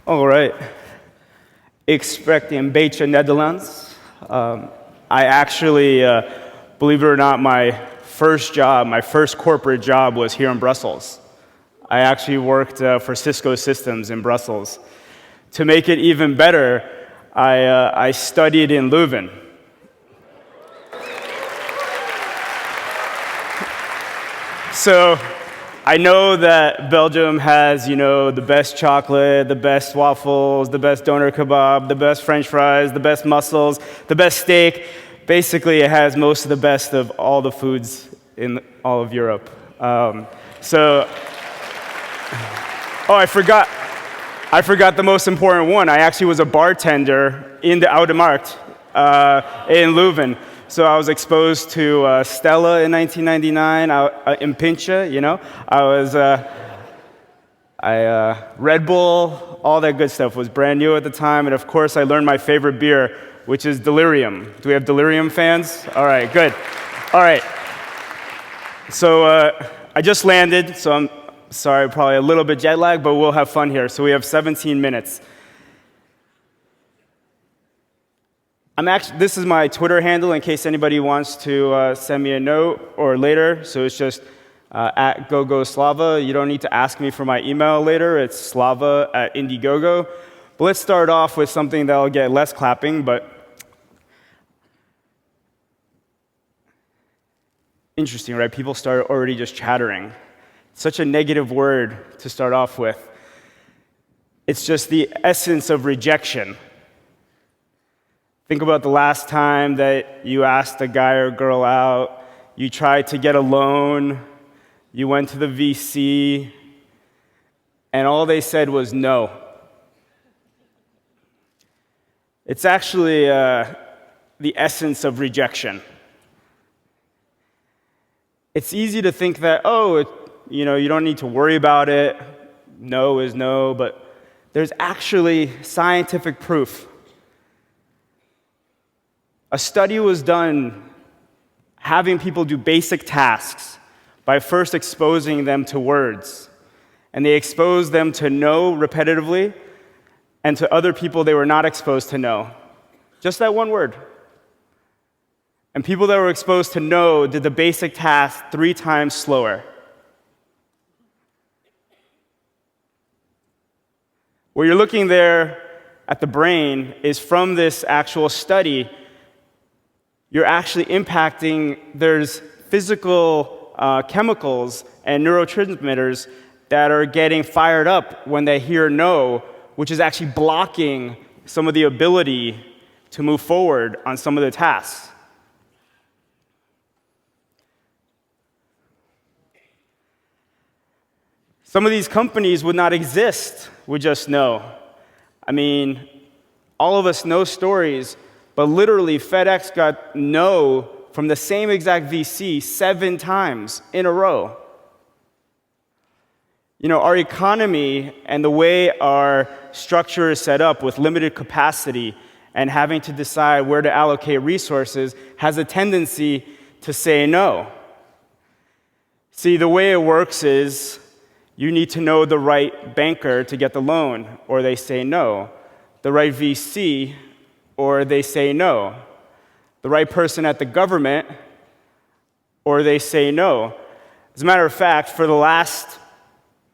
All right. Ik spreek een beetje Nederlands. I actually, believe it or not, my first corporate job was here in Brussels. I actually worked for Cisco Systems in Brussels. To make it even better, I studied in Rubin. So I know that Belgium has, the best chocolate, the best waffles, the best doner kebab, the best French fries, the best mussels, the best steak. Basically, it has most of the best of all the foods in all of Europe. Oh, I forgot the most important one. I actually was a bartender in the Oude Markt in Leuven. So I was exposed to Stella in 1999, in Pincha, Red Bull, all that good stuff was brand new at the time. And of course, I learned my favorite beer, which is Delirium. Do we have Delirium fans? All right, good. All right. So I just landed, so I'm sorry, probably a little bit jet lagged, but we'll have fun here. So we have 17 minutes. This is my Twitter handle in case anybody wants to send me a note or later. So it's just at @GoGoSlava. You don't need to ask me for my email later. It's slava@indiegogo. But let's start off with something that'll get less clapping, but interesting, right? People start already just chattering. Such a negative word to start off with. It's just the essence of rejection. Think about the last time that you asked a guy or girl out, you tried to get a loan, you went to the VC, and all they said was no. It's actually the essence of rejection. It's easy to think that, you don't need to worry about it, no is no, but there's actually scientific proof. A study was done having people do basic tasks by first exposing them to words. And they exposed them to no repetitively, and to other people they were not exposed to no. Just that one word. And people that were exposed to no did the basic task 3 times slower. What you're looking there at the brain is from this actual study. You're actually impacting, there's physical chemicals and neurotransmitters that are getting fired up when they hear no, which is actually blocking some of the ability to move forward on some of the tasks. Some of these companies would not exist with just no. I mean, all of us know stories. But literally, FedEx got no from the same exact VC 7 times in a row. Our economy and the way our structure is set up with limited capacity and having to decide where to allocate resources has a tendency to say no. See, the way it works is you need to know the right banker to get the loan, or they say no. The right VC, or they say no. The right person at the government, or they say no. As a matter of fact, for the last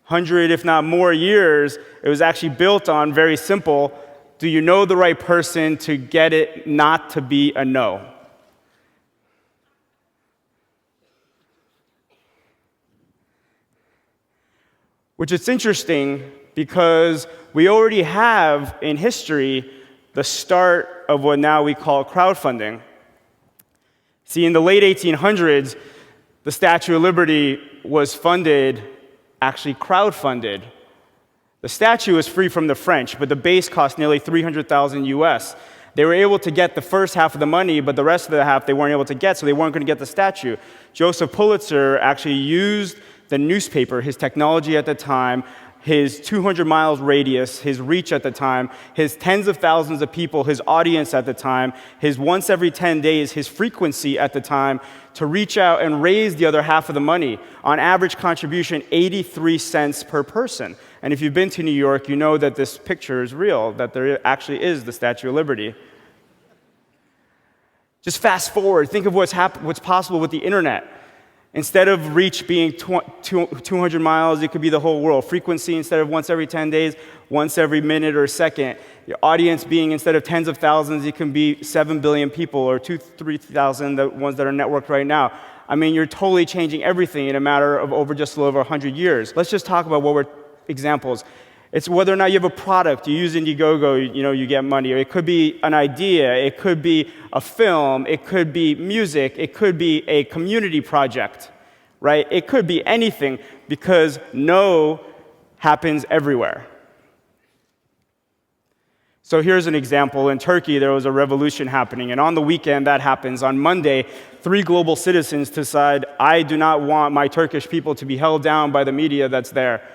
100, if not more years, it was actually built on very simple, do you know the right person to get it not to be a no? Which is interesting because we already have in history the start of what now we call crowdfunding. See, in the late 1800s, the Statue of Liberty was actually crowdfunded. The statue was free from the French, but the base cost nearly 300,000 US. They were able to get the first half of the money, but the rest of the half they weren't able to get, so they weren't going to get the statue. Joseph Pulitzer actually used the newspaper, his technology at the time, his 200 miles radius, his reach at the time, his tens of thousands of people, his audience at the time, his once every 10 days, his frequency at the time, to reach out and raise the other half of the money. On average contribution, 83 cents per person. And if you've been to New York, you know that this picture is real, that there actually is the Statue of Liberty. Just fast forward, think of what's possible with the internet. Instead of reach being 200 miles, it could be the whole world. Frequency, instead of once every 10 days, once every minute or second. Your audience being, instead of tens of thousands, it can be 7 billion people or 3,000, the ones that are networked right now. I mean, you're totally changing everything in a matter of just a little over 100 years. Let's just talk about what were examples. It's whether or not you have a product, you use Indiegogo, you get money. Or it could be an idea, it could be a film, it could be music, it could be a community project, right? It could be anything, because no happens everywhere. So here's an example. In Turkey, there was a revolution happening, and on the weekend that happens. On Monday, 3 global citizens decide, I do not want my Turkish people to be held down by the media that's there.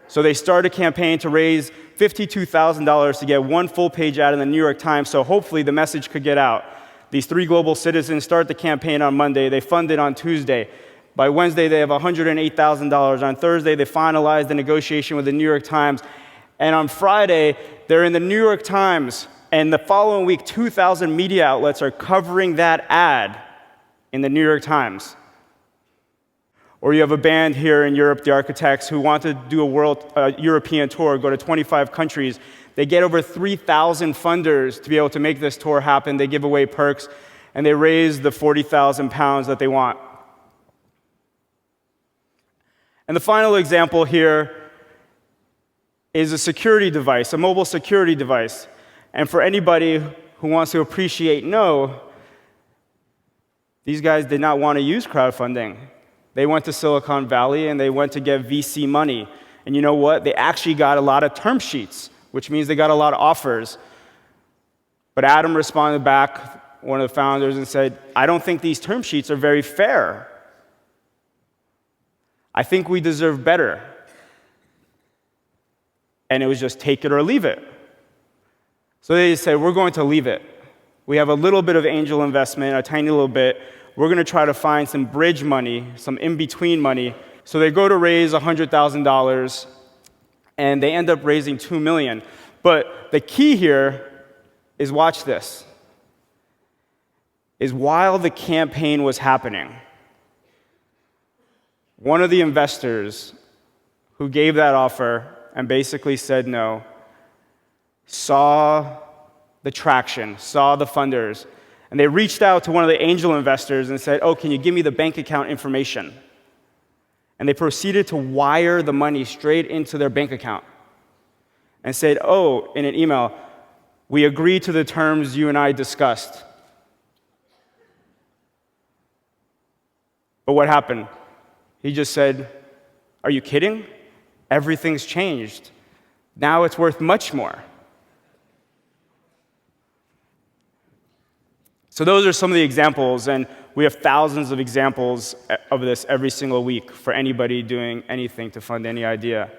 So they start a campaign to raise $52,000 to get one full-page ad in the New York Times, so hopefully the message could get out. These 3 global citizens start the campaign on Monday. They fund it on Tuesday. By Wednesday, they have $108,000. On Thursday, they finalize the negotiation with the New York Times. And on Friday, they're in the New York Times. And the following week, 2,000 media outlets are covering that ad in the New York Times. Or you have a band here in Europe, the Architects, who want to do a European tour, go to 25 countries. They get over 3,000 funders to be able to make this tour happen. They give away perks, and they raise the 40,000 pounds that they want. And the final example here is a security device, a mobile security device. And for anybody who wants to appreciate no, these guys did not want to use crowdfunding. They went to Silicon Valley and they went to get VC money. And you know what? They actually got a lot of term sheets, which means they got a lot of offers. But Adam responded back, one of the founders, and said, I don't think these term sheets are very fair. I think we deserve better. And it was just take it or leave it. So they said, we're going to leave it. We have a little bit of angel investment, a tiny little bit. We're going to try to find some bridge money, some in-between money. So they go to raise $100,000, and they end up raising $2 million. But the key here is, watch this, is while the campaign was happening, one of the investors who gave that offer and basically said no saw the traction, saw the funders, and they reached out to one of the angel investors and said, oh, can you give me the bank account information? And they proceeded to wire the money straight into their bank account and said, oh, in an email, we agree to the terms you and I discussed. But what happened? He just said, are you kidding? Everything's changed. Now it's worth much more. So those are some of the examples, and we have thousands of examples of this every single week for anybody doing anything to fund any idea.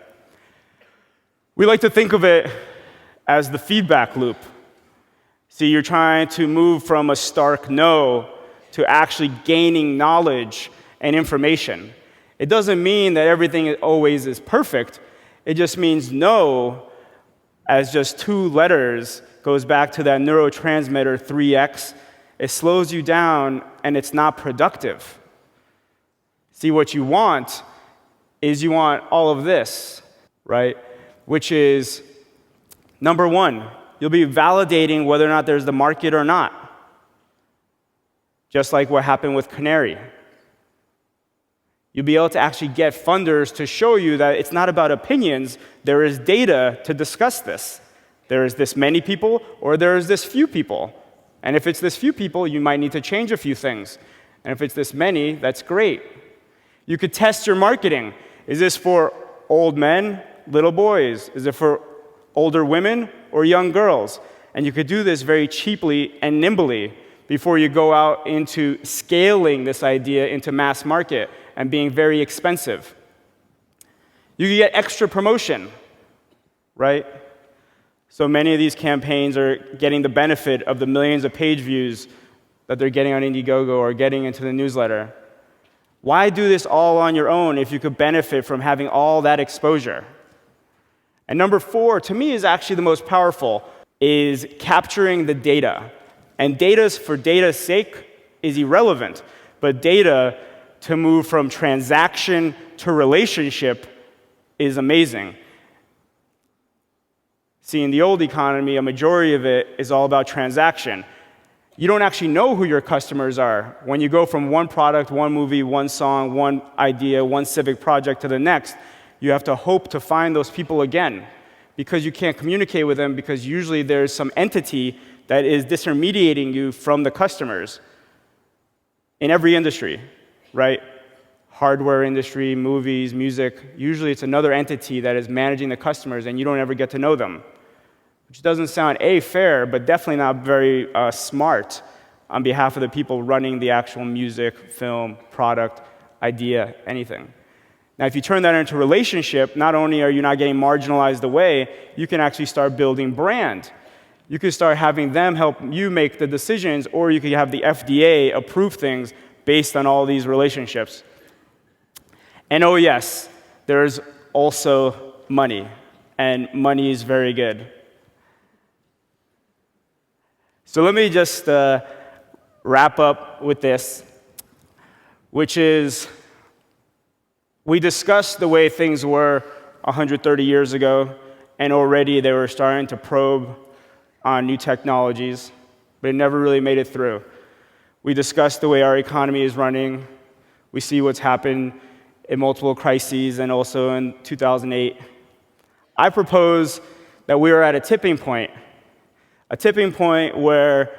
We like to think of it as the feedback loop. See, you're trying to move from a stark no to actually gaining knowledge and information. It doesn't mean that everything always is perfect. It just means no, as just 2 letters, goes back to that neurotransmitter 3x. It slows you down, and it's not productive. See, what you want is you want all of this, right? Which is, number 1, you'll be validating whether or not there's the market or not. Just like what happened with Canary. You'll be able to actually get funders to show you that it's not about opinions, there is data to discuss this. There is this many people, or there is this few people. And if it's this few people, you might need to change a few things. And if it's this many, that's great. You could test your marketing. Is this for old men, little boys? Is it for older women or young girls? And you could do this very cheaply and nimbly before you go out into scaling this idea into mass market and being very expensive. You could get extra promotion. right? So many of these campaigns are getting the benefit of the millions of page views that they're getting on Indiegogo or getting into the newsletter. Why do this all on your own if you could benefit from having all that exposure? And number 4, to me, is actually the most powerful, is capturing the data. And data for data's sake is irrelevant, but data to move from transaction to relationship is amazing. See, in the old economy, a majority of it is all about transaction. You don't actually know who your customers are. When you go from one product, one movie, one song, one idea, one civic project to the next, you have to hope to find those people again because you can't communicate with them because usually there's some entity that is disintermediating you from the customers in every industry, right? Hardware industry, movies, music, usually it's another entity that is managing the customers and you don't ever get to know them, which doesn't sound fair, but definitely not very smart on behalf of the people running the actual music, film, product, idea, anything. Now, if you turn that into a relationship, not only are you not getting marginalized away, you can actually start building brand. You can start having them help you make the decisions, or you can have the FDA approve things based on all these relationships. And oh yes, there's also money, and money is very good. So let me just wrap up with this, which is we discussed the way things were 130 years ago, and already they were starting to probe on new technologies, but it never really made it through. We discussed the way our economy is running. We see what's happened in multiple crises and also in 2008. I propose that we are at a tipping point where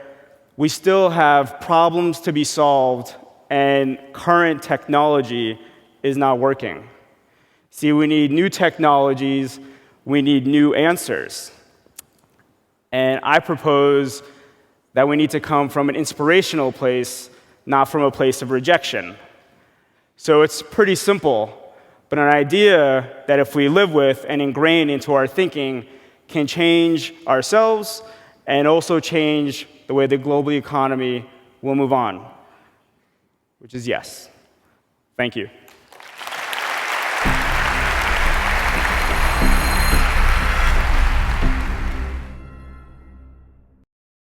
we still have problems to be solved and current technology is not working. See, we need new technologies, we need new answers. And I propose that we need to come from an inspirational place, not from a place of rejection. So it's pretty simple, but an idea that if we live with and ingrain into our thinking can change ourselves and also change the way the global economy will move on, which is yes. Thank you.